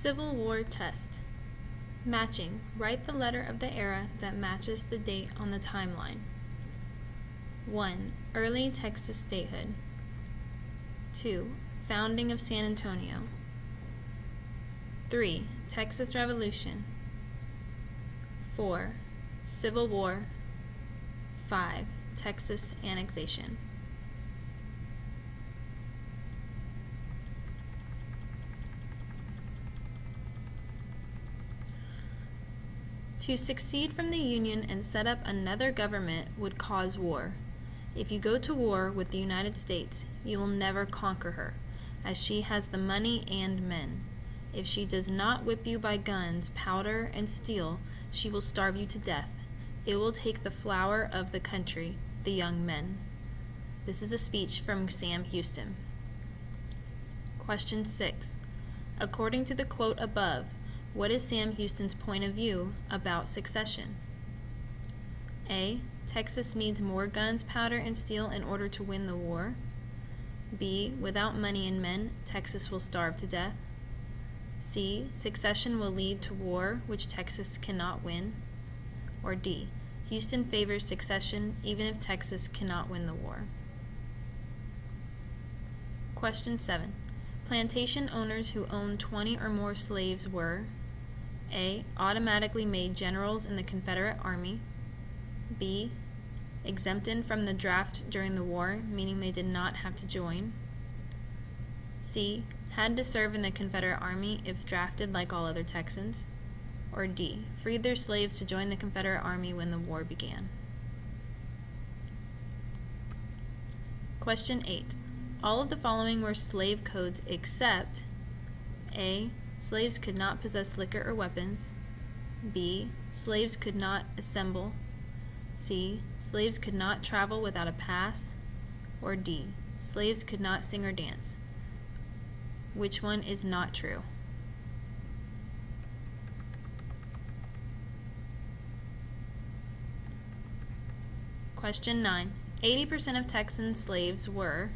Civil War test. Matching. Write the letter of the era that matches the date on the timeline. 1. Early Texas statehood. 2. Founding of San Antonio. 3. Texas Revolution. 4. Civil War. 5. Texas annexation. To secede from the Union and set up another government would cause war. If you go to war with the United States, you will never conquer her, as she has the money and men. If she does not whip you by guns, powder, and steel, she will starve you to death. It will take the flower of the country, the young men. This is a speech from Sam Houston. Question 6. According to the quote above, what is Sam Houston's point of view about secession? A. Texas needs more guns, powder, and steel in order to win the war. B. Without money and men, Texas will starve to death. C. Secession will lead to war, which Texas cannot win. Or D. Houston favors secession even if Texas cannot win the war. Question 7. Plantation owners who owned 20 or more slaves were A. Automatically made generals in the Confederate Army. B. Exempted from the draft during the war, meaning they did not have to join. C. Had to serve in the Confederate Army if drafted like all other Texans. Or D. Freed their slaves to join the Confederate Army when the war began. Question 8. All of the following were slave codes except A. Slaves could not possess liquor or weapons. B. Slaves could not assemble. C. Slaves could not travel without a pass. Or D. Slaves could not sing or dance. Which one is not true? Question 9. 80% of Texan slaves were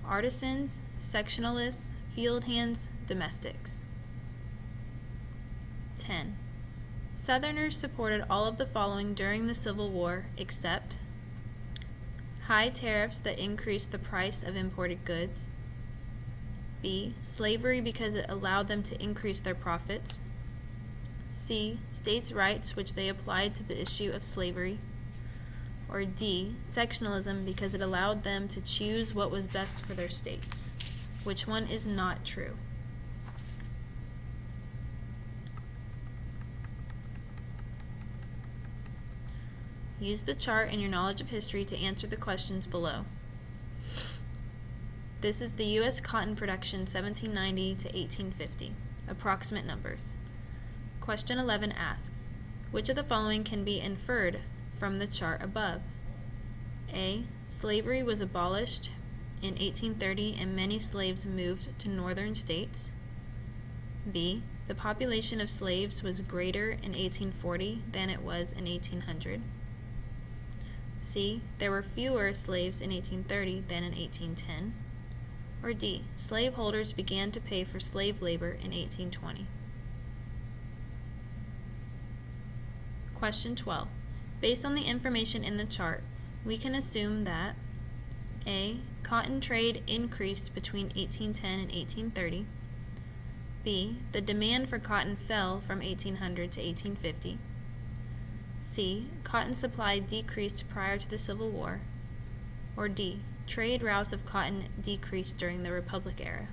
artisans, sectionalists, field hands, domestics. 10. Southerners supported all of the following during the Civil War except high tariffs that increased the price of imported goods. B. Slavery because it allowed them to increase their profits. C. States' rights which they applied to the issue of slavery. Or D. Sectionalism because it allowed them to choose what was best for their states. Which one is not true? Use the chart and your knowledge of history to answer the questions below. This is the U.S. cotton production 1790 to 1850. Approximate numbers. Question 11 asks, which of the following can be inferred from the chart above? A. Slavery was abolished in 1830 and many slaves moved to northern states. B. The population of slaves was greater in 1840 than it was in 1800. C. There were fewer slaves in 1830 than in 1810. Or D. Slaveholders began to pay for slave labor in 1820. Question 12. Based on the information in the chart, we can assume that A. Cotton trade increased between 1810 and 1830. B. The demand for cotton fell from 1800 to 1850. C. Cotton supply decreased prior to the Civil War. Or D. Trade routes of cotton decreased during the Republic era.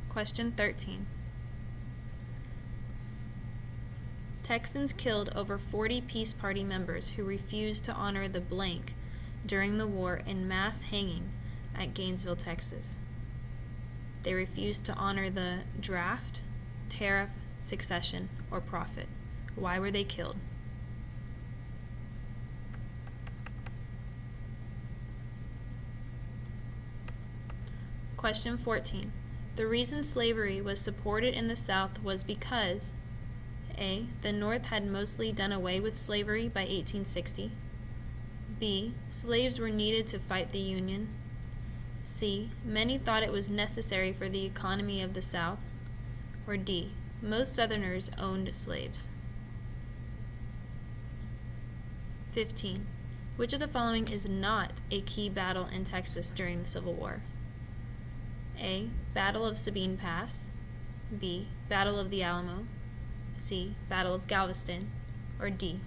Question 13. Texans killed over 40 Peace Party members who refused to honor the blank during the war in mass hanging at Gainesville, Texas. They refused to honor the draft, tariff, secession, or profit. Why were they killed? Question 14. The reason slavery was supported in the South was because A. The North had mostly done away with slavery by 1860. B. Slaves were needed to fight the Union. C. Many thought it was necessary for the economy of the South. Or D. Most Southerners owned slaves. 15. Which of the following is not a key battle in Texas during the Civil War? A. Battle of Sabine Pass. B. Battle of the Alamo. C. Battle of Galveston. Or D.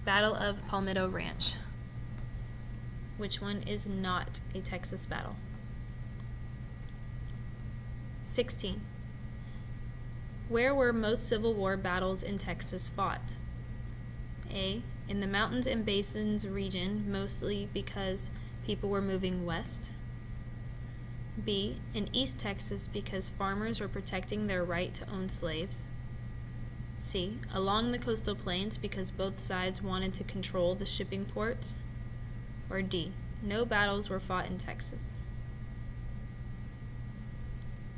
Battle of Palmetto Ranch. Which one is not a Texas battle? 16. Where were most Civil War battles in Texas fought? A. In the mountains and basins region, mostly because people were moving west. B. In East Texas because farmers were protecting their right to own slaves. C. Along the coastal plains because both sides wanted to control the shipping ports. Or D. No battles were fought in Texas.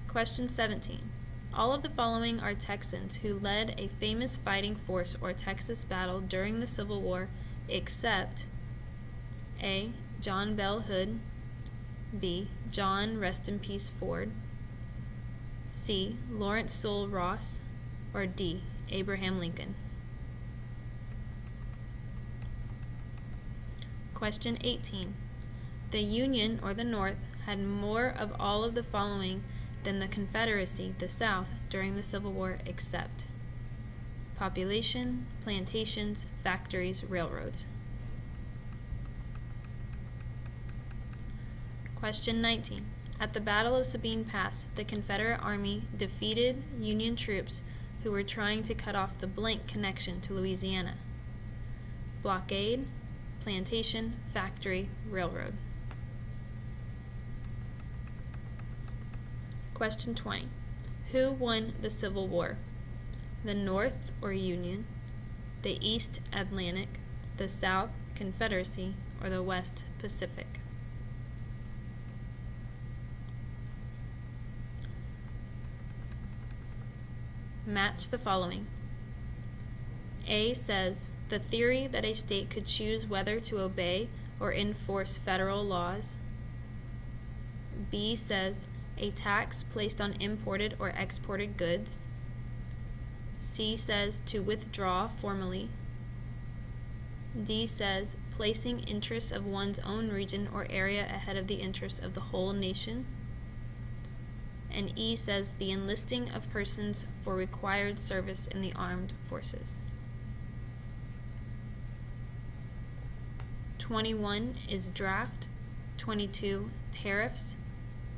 Question 17. All of the following are Texans who led a famous fighting force or Texas battle during the Civil War except A. John Bell Hood. B. John Rest in Peace Ford. C. Lawrence Sewell Ross. Or D. Abraham Lincoln. Question 18. The Union, or the North, had more of all of the following than the Confederacy, the South, during the Civil War except population, plantations, factories, railroads. Question 19. At the Battle of Sabine Pass, the Confederate Army defeated Union troops who were trying to cut off the blank connection to Louisiana. Blockade, plantation, factory, railroad. Question 20. Who won the Civil War? The North, or Union, the East, Atlantic, the South, Confederacy, or the West, Pacific? Match the following. A says, the theory that a state could choose whether to obey or enforce federal laws. B says, a tax placed on imported or exported goods. C says, to withdraw formally. D says, placing interests of one's own region or area ahead of the interests of the whole nation. And E says, the enlisting of persons for required service in the armed forces. 21 is draft, 22 tariffs,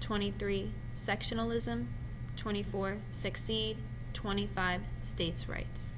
23 sectionalism, 24 secede, 25 states' rights.